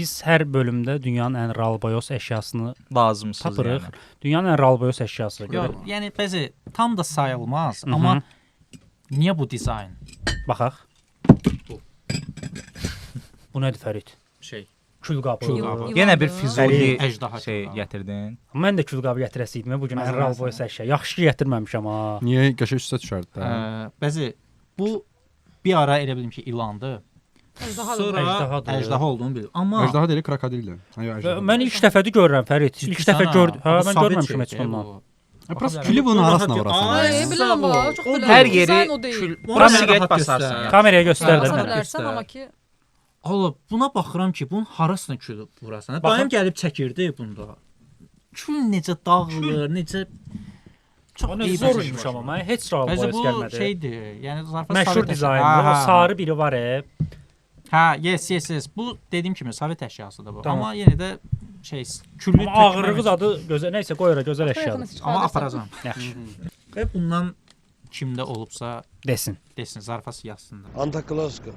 Biz hər bölümdə dünyanın ən ralboyos əşyasını Lazımsız tapırıq. yəni. Dünyanın ən ralboyos əşyası. Yox, yəni bəzi tam da sayılmaz, amma niyə bu dizayn? Baxaq. Bu nədir Fərid? Şey, Külqabı. Külqabı. Yenə bir Füzuli əjdaha şey külqabı. gətirdin. Mən də külqabı gətirəsiydim bu gün ən Məsələn, ralboyos əşya. Yaxşı ki gətirməmişəm ha. Niyə qəşəng üstə düşərdi də? Bəzi bu bir ara elə bildim ki, ilandı. Sonra Əjdahadır. əjdaha olduğunu bildim. Amma Əjdaha deyil, krokodildir. Mən ilk dəfədir görürəm Fərid. İlk dəfə gördüm. Hə, mən görməmişəm heç bundan. Prosta külü bunun arasına vurasan. Ay, bilirəm bax, çox bilirəm. Hər yeri Dizayn o deyil. kül. Onu Bura mən siqaret rahat basarsan. göstər. yəni. Kameraya göstər də. Basa Mən- bilərsən, amma ki Allah, buna baxıram ki, bunun harasına külü vurasan. Dayım gəlib çəkirdi bunda. Kül necə dağılır, necə çox Onu zor imiş amma mən heç ralboyos Bəzi bu gəlmədi. şeydir. Yəni zarfat Məşhur dizayndır. O sarı biri var. Hə, yes. Bu dediyim kimi Sovet əşyasıdır bu. Tamam. Amma yenə də şey küllü Amma ağırlığı zadı gözəl. Nəysə qoy ora gözəl əşyadır. amma aparacam. Yaxşı. Və bundan kimdə olubsa Desin. desin, zarfası yazsın da. Antaklaska.